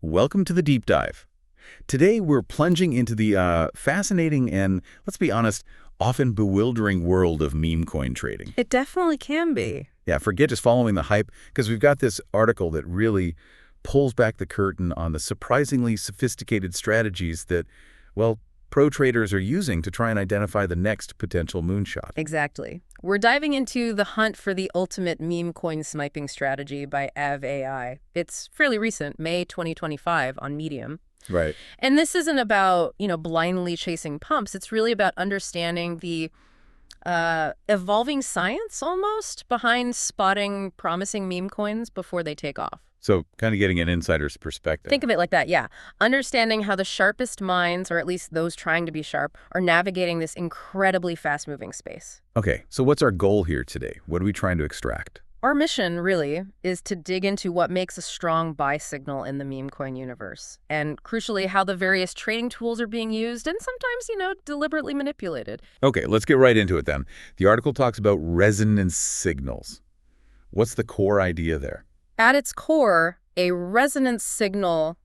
Welcome to the deep dive. Today we're plunging into the fascinating and, let's be honest, often bewildering world of meme coin trading. It definitely can be. Yeah, forget just following the hype, because we've got this article that really pulls back the curtain on the surprisingly sophisticated strategies that, well, pro traders are using to try and identify the next potential moonshot. Exactly. We're diving into the hunt for the ultimate meme coin sniping strategy by Ave.ai. It's fairly recent, May 2025 on Medium. Right. And this isn't about, blindly chasing pumps. It's really about understanding the evolving science almost behind spotting promising meme coins before they take off. So kind of getting an insider's perspective. Think of it like that, yeah. Understanding how the sharpest minds, or at least those trying to be sharp, are navigating this incredibly fast-moving space. Okay, so what's our goal here today? What are we trying to extract? Our mission, really, is to dig into what makes a strong buy signal in the meme coin universe, and crucially, how the various trading tools are being used and sometimes, deliberately manipulated. Okay, let's get right into it then. The article talks about resonance signals. What's the core idea there? At its core, a resonance signal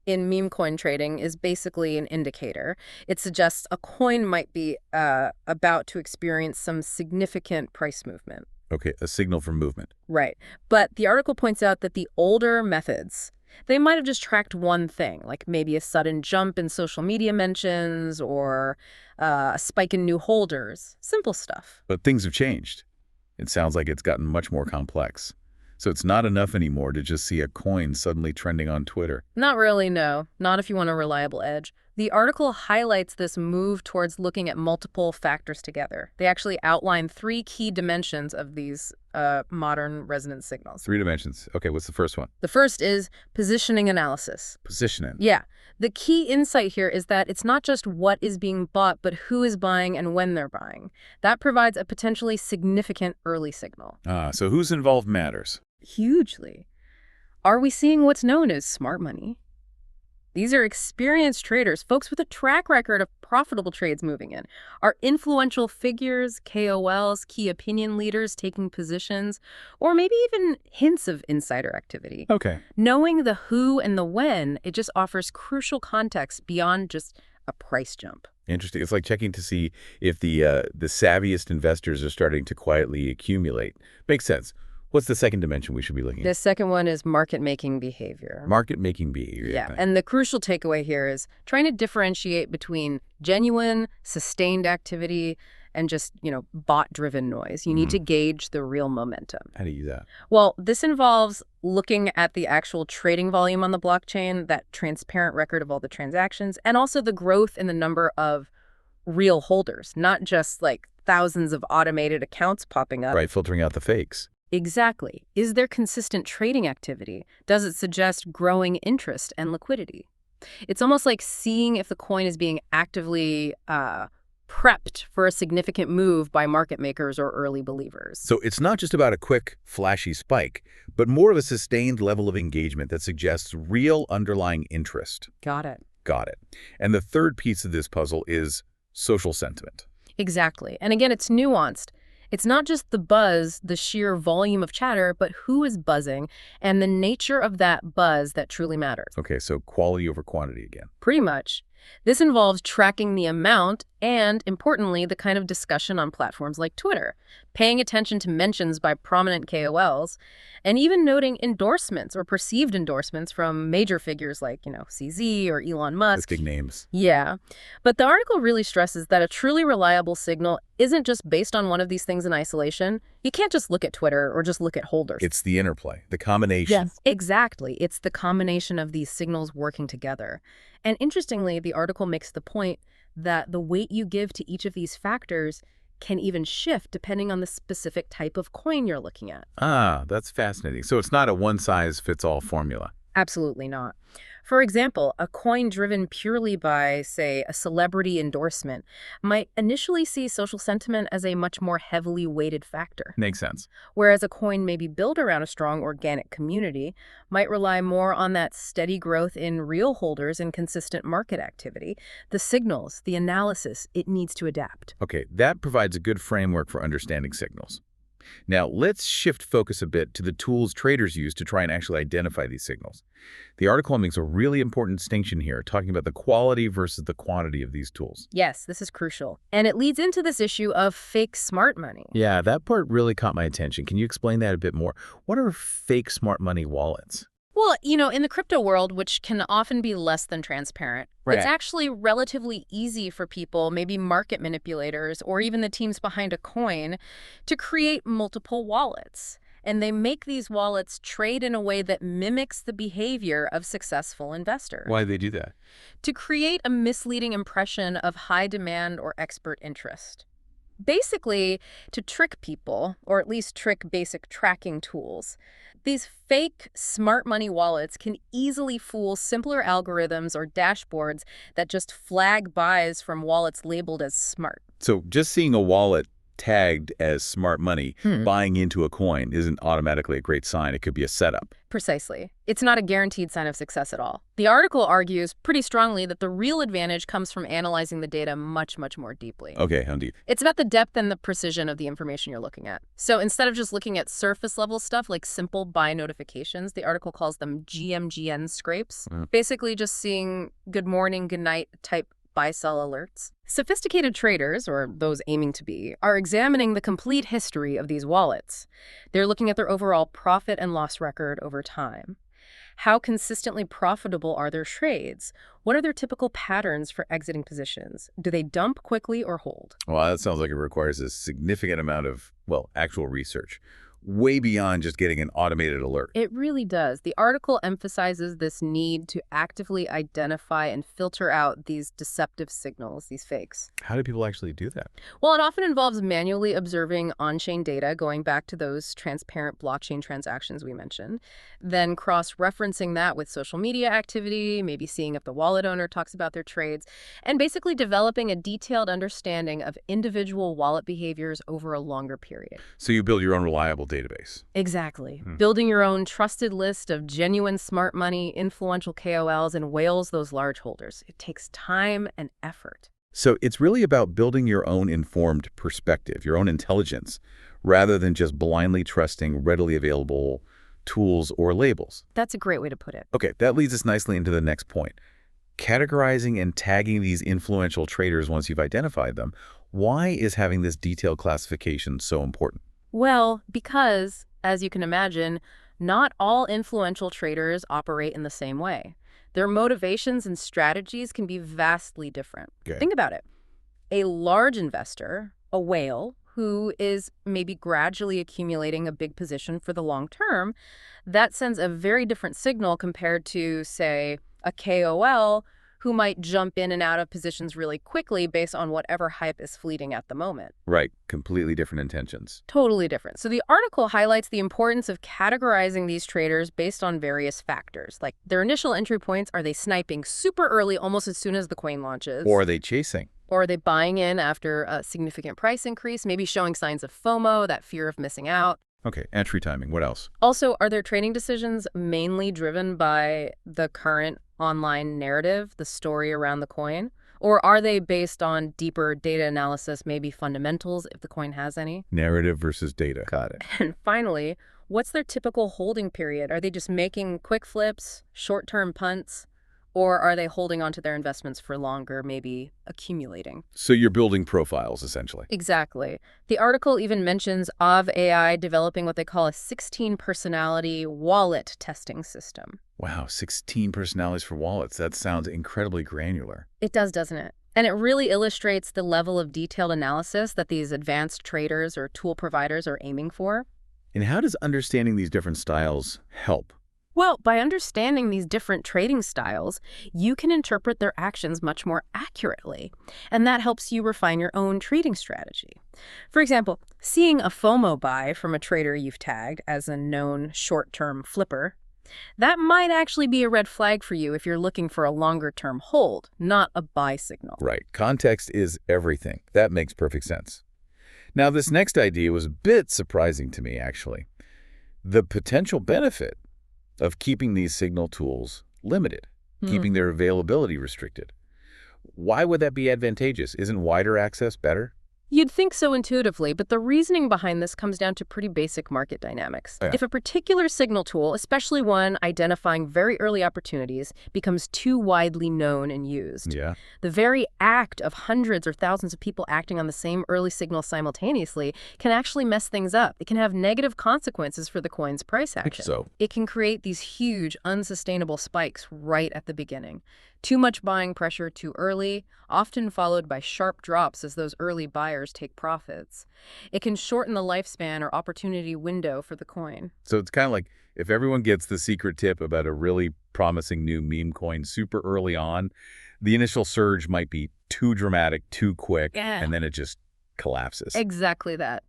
in meme coin trading is basically an indicator. It suggests a coin might be about to experience some significant price movement. Okay, a signal for movement. Right. But the article points out that the older methods, they might have just tracked one thing, like maybe a sudden jump in social media mentions or a spike in new holders. Simple stuff. But things have changed. It sounds like it's gotten much more complex. So it's not enough anymore to just see a coin suddenly trending on Twitter. Not really, no. Not if you want a reliable edge. The article highlights this move towards looking at multiple factors together. They actually outline 3 key dimensions of these modern resonance signals. 3 dimensions. Okay, what's the first one? The first is positioning analysis. Positioning. Yeah. The key insight here is that it's not just what is being bought, but who is buying and when they're buying. That provides a potentially significant early signal. So who's involved matters. Hugely. Are we seeing what's known as smart money? These are experienced traders, folks with a track record of profitable trades moving in. Are influential figures, KOLs, key opinion leaders taking positions, or maybe even hints of insider activity. Okay. Knowing the who and the when, it just offers crucial context beyond just a price jump. Interesting. It's like checking to see if the savviest investors are starting to quietly accumulate. Makes sense. What's the second dimension we should be looking at? The second one is market-making behavior. Market-making behavior. Yeah, and the crucial takeaway here is trying to differentiate between genuine, sustained activity and just, bot-driven noise. You need to gauge the real momentum. How do you do that? Well, this involves looking at the actual trading volume on the blockchain, that transparent record of all the transactions, and also the growth in the number of real holders, not just like thousands of automated accounts popping up. Right, filtering out the fakes. Exactly. Is there consistent trading activity? Does it suggest growing interest and liquidity? It's almost like seeing if the coin is being actively prepped for a significant move by market makers or early believers. So it's not just about a quick, flashy spike, but more of a sustained level of engagement that suggests real underlying interest. Got it. Got it. And the third piece of this puzzle is social sentiment. Exactly. And again, it's nuanced. It's not just the buzz, the sheer volume of chatter, but who is buzzing and the nature of that buzz that truly matters. Okay, so quality over quantity again. Pretty much. This involves tracking the amount and, importantly, the kind of discussion on platforms like Twitter, paying attention to mentions by prominent KOLs, and even noting endorsements or perceived endorsements from major figures like, CZ or Elon Musk. That's big names. Yeah. But the article really stresses that a truly reliable signal isn't just based on one of these things in isolation. You can't just look at Twitter or just look at holders. It's the interplay, the combination. Yes, exactly. It's the combination of these signals working together. And interestingly, the article makes the point that the weight you give to each of these factors can even shift depending on the specific type of coin you're looking at. That's fascinating. So it's not a one-size-fits-all formula. Absolutely not. For example, a coin driven purely by, say, a celebrity endorsement might initially see social sentiment as a much more heavily weighted factor. Makes sense. Whereas a coin maybe built around a strong organic community might rely more on that steady growth in real holders and consistent market activity. The signals, the analysis, it needs to adapt. Okay, that provides a good framework for understanding signals. Now, let's shift focus a bit to the tools traders use to try and actually identify these signals. The article makes a really important distinction here, talking about the quality versus the quantity of these tools. Yes, this is crucial. And it leads into this issue of fake smart money. Yeah, that part really caught my attention. Can you explain that a bit more? What are fake smart money wallets? Well, in the crypto world, which can often be less than transparent, Right. it's actually relatively easy for people, maybe market manipulators or even the teams behind a coin, to create multiple wallets. And they make these wallets trade in a way that mimics the behavior of successful investors Why do they do that? to create a misleading impression of high demand or expert interest. Basically, to trick people, or at least trick basic tracking tools. These fake smart money wallets can easily fool simpler algorithms or dashboards that just flag buys from wallets labeled as smart. So just seeing a wallet tagged as smart money, buying into a coin isn't automatically a great sign. It could be a setup. Precisely. It's not a guaranteed sign of success at all. The article argues pretty strongly that the real advantage comes from analyzing the data much, much more deeply. Okay, how deep? It's about the depth and the precision of the information you're looking at. So instead of just looking at surface-level stuff like simple buy notifications, the article calls them GMGN scrapes. Basically just seeing good morning, good night type buy-sell alerts. Sophisticated traders, or those aiming to be, are examining the complete history of these wallets. They're looking at their overall profit and loss record over time. How consistently profitable are their trades? What are their typical patterns for exiting positions? Do they dump quickly or hold? Well, that sounds like it requires a significant amount of, well, actual research, way beyond just getting an automated alert. It really does. The article emphasizes this need to actively identify and filter out these deceptive signals, these fakes. How do people actually do that? Well, it often involves manually observing on-chain data, going back to those transparent blockchain transactions we mentioned, then cross-referencing that with social media activity, maybe seeing if the wallet owner talks about their trades, and basically developing a detailed understanding of individual wallet behaviors over a longer period. So you build your own reliable database. Exactly. Building your own trusted list of genuine smart money, influential KOLs, and whales those large holders. It takes time and effort. So it's really about building your own informed perspective, your own intelligence, rather than just blindly trusting readily available tools or labels. That's a great way to put it. Okay, that leads us nicely into the next point. Categorizing and tagging these influential traders once you've identified them. Why is having this detailed classification so important? Well, because, as you can imagine, not all influential traders operate in the same way. Their motivations and strategies can be vastly different. Okay. Think about it. A large investor, a whale, who is maybe gradually accumulating a big position for the long term, that sends a very different signal compared to, say, a KOL who might jump in and out of positions really quickly based on whatever hype is fleeting at the moment. Right, completely different intentions. Totally different. So the article highlights the importance of categorizing these traders based on various factors, like their initial entry points. Are they sniping super early, almost as soon as the coin launches? Or are they chasing? Or are they buying in after a significant price increase, maybe showing signs of FOMO, that fear of missing out? Okay, entry timing, what else? Also, are their trading decisions mainly driven by the current online narrative, the story around the coin? Or are they based on deeper data analysis, maybe fundamentals, if the coin has any? Narrative versus data. Got it. And finally, what's their typical holding period? Are they just making quick flips, short-term punts? Or are they holding onto their investments for longer, maybe accumulating? So you're building profiles, essentially. Exactly. The article even mentions Ave.ai developing what they call a 16-personality wallet testing system. Wow, 16 personalities for wallets. That sounds incredibly granular. It does, doesn't it? And it really illustrates the level of detailed analysis that these advanced traders or tool providers are aiming for. And how does understanding these different styles help? Well, by understanding these different trading styles, you can interpret their actions much more accurately, and that helps you refine your own trading strategy. For example, seeing a FOMO buy from a trader you've tagged as a known short-term flipper, that might actually be a red flag for you if you're looking for a longer-term hold, not a buy signal. Right. Context is everything. That makes perfect sense. Now, this next idea was a bit surprising to me, actually. The potential benefit of keeping these signal tools limited, keeping their availability restricted. Why would that be advantageous? Isn't wider access better? You'd think so intuitively, but the reasoning behind this comes down to pretty basic market dynamics. Yeah. If a particular signal tool, especially one identifying very early opportunities, becomes too widely known and used, Yeah. the very act of hundreds or thousands of people acting on the same early signal simultaneously can actually mess things up. It can have negative consequences for the coin's price action. So, It can create these huge, unsustainable spikes right at the beginning. Too much buying pressure too early, often followed by sharp drops as those early buyers take profits. It can shorten the lifespan or opportunity window for the coin. so it's kind of like if everyone gets the secret tip about a really promising new meme coin super early on, the initial surge might be too dramatic, too quick, Yeah. and then it just collapses. Exactly that.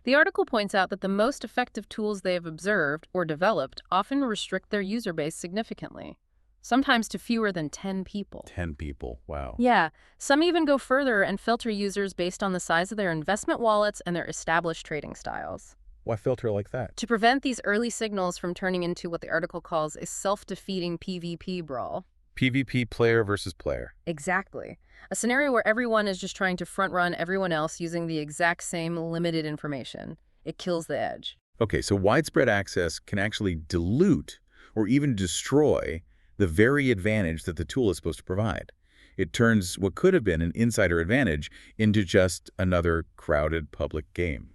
The article points out that the most effective tools they have observed or developed often restrict their user base significantly, sometimes to fewer than 10 people. 10 people. Wow. Yeah, some even go further and filter users based on the size of their investment wallets and their established trading styles. Why filter like that? To prevent these early signals from turning into what the article calls a self-defeating PvP brawl. PvP, player versus player. Exactly. A scenario where everyone is just trying to front-run everyone else using the exact same limited information. It kills the edge. Okay, so widespread access can actually dilute or even destroy the very advantage that the tool is supposed to provide. It turns what could have been an insider advantage into just another crowded public game.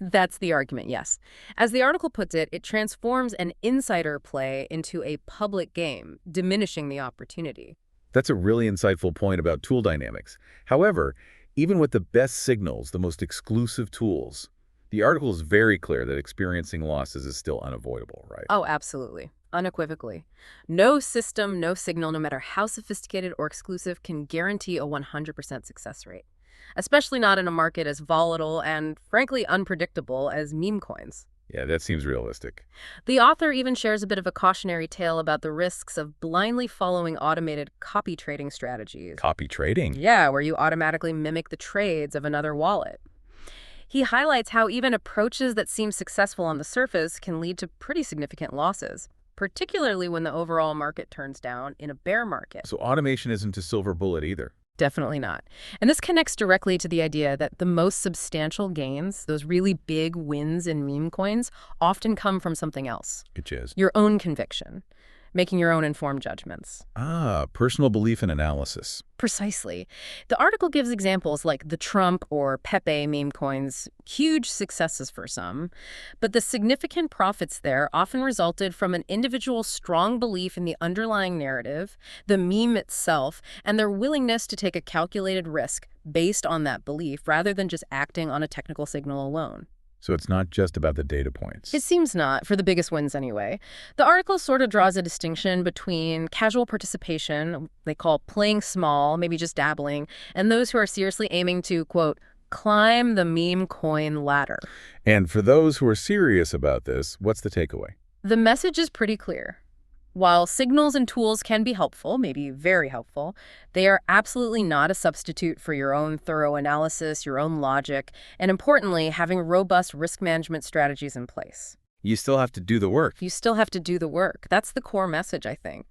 That's the argument, yes. As the article puts it, it transforms an insider play into a public game, diminishing the opportunity. That's a really insightful point about tool dynamics. However, even with the best signals, the most exclusive tools, the article is very clear that experiencing losses is still unavoidable, right? Oh, absolutely. Unequivocally. No system, no signal, no matter how sophisticated or exclusive, can guarantee a 100% success rate. Especially not in a market as volatile and, frankly, unpredictable as meme coins. Yeah, that seems realistic. The author even shares a bit of a cautionary tale about the risks of blindly following automated copy trading strategies. Copy trading. Yeah, where you automatically mimic the trades of another wallet. He highlights how even approaches that seem successful on the surface can lead to pretty significant losses, particularly when the overall market turns down in a bear market. So automation isn't a silver bullet either. Definitely not. And this connects directly to the idea that the most substantial gains, those really big wins in meme coins, often come from something else. Which is? Your own conviction, making your own informed judgments. Personal belief and analysis. Precisely. The article gives examples like the Trump or Pepe meme coins, huge successes for some, but the significant profits there often resulted from an individual's strong belief in the underlying narrative, the meme itself, and their willingness to take a calculated risk based on that belief rather than just acting on a technical signal alone. So it's not just about the data points. It seems not, for the biggest wins anyway. The article sort of draws a distinction between casual participation, they call playing small, maybe just dabbling, and those who are seriously aiming to, quote, climb the meme coin ladder. And for those who are serious about this, what's the takeaway? The message is pretty clear. While signals and tools can be helpful, maybe very helpful, they are absolutely not a substitute for your own thorough analysis, your own logic, and importantly, having robust risk management strategies in place. You still have to do the work. You still have to do the work. That's the core message, I think.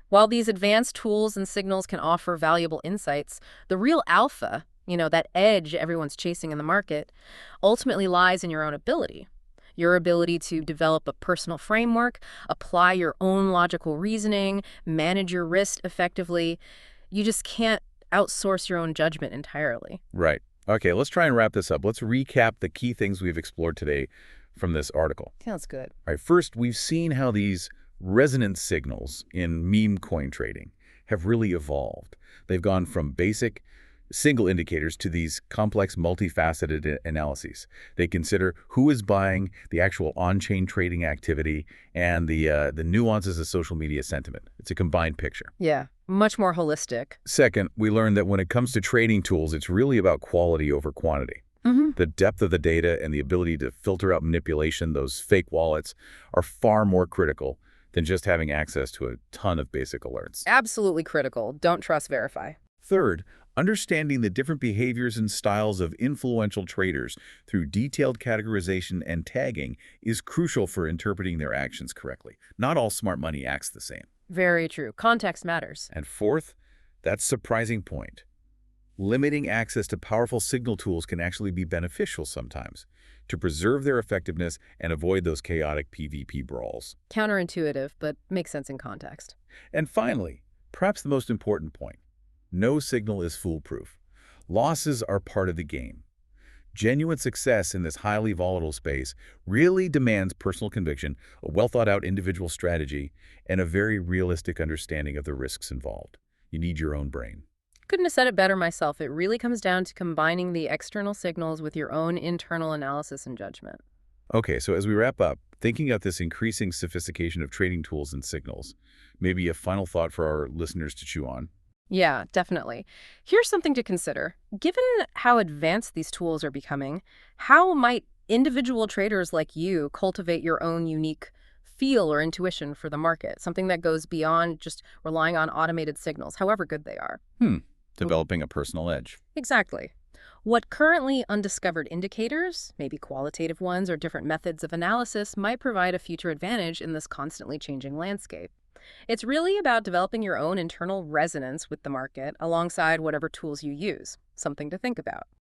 While these advanced tools and signals can offer valuable insights, the real alpha, that edge everyone's chasing in the market, ultimately lies in your own ability. Your ability to develop a personal framework, apply your own logical reasoning, manage your risk effectively. You just can't outsource your own judgment entirely. Right. Okay, let's try and wrap this up. Let's recap the key things we've explored today from this article. Sounds good. All right, first, we've seen how these resonance signals in meme coin trading have really evolved. They've gone from basic single indicators to these complex, multifaceted analyses. They consider who is buying, the actual on-chain trading activity, and the nuances of social media sentiment. It's a combined picture. Yeah, much more holistic. Second, we learned that when it comes to trading tools, it's really about quality over quantity. The depth of the data and the ability to filter out manipulation, those fake wallets, are far more critical than just having access to a ton of basic alerts. Absolutely critical. Don't trust, verify. Third, understanding the different behaviors and styles of influential traders through detailed categorization and tagging is crucial for interpreting their actions correctly. Not all smart money acts the same. Very true. Context matters. And fourth, that surprising point. Limiting access to powerful signal tools can actually be beneficial sometimes to preserve their effectiveness and avoid those chaotic PvP brawls. Counterintuitive, but makes sense in context. And finally, perhaps the most important point, no signal is foolproof. Losses are part of the game. Genuine success in this highly volatile space really demands personal conviction, a well-thought-out individual strategy, and a very realistic understanding of the risks involved. You need your own brain. Couldn't have said it better myself. It really comes down to combining the external signals with your own internal analysis and judgment. Okay, so as we wrap up, thinking of this increasing sophistication of trading tools and signals, maybe a final thought for our listeners to chew on. Yeah, definitely. Here's something to consider. Given how advanced these tools are becoming, how might individual traders like you cultivate your own unique feel or intuition for the market, something that goes beyond just relying on automated signals, however good they are? Developing a personal edge. Exactly. What currently undiscovered indicators, maybe qualitative ones or different methods of analysis, might provide a future advantage in this constantly changing landscape? It's really about developing your own internal resonance with the market alongside whatever tools you use. Something to think about.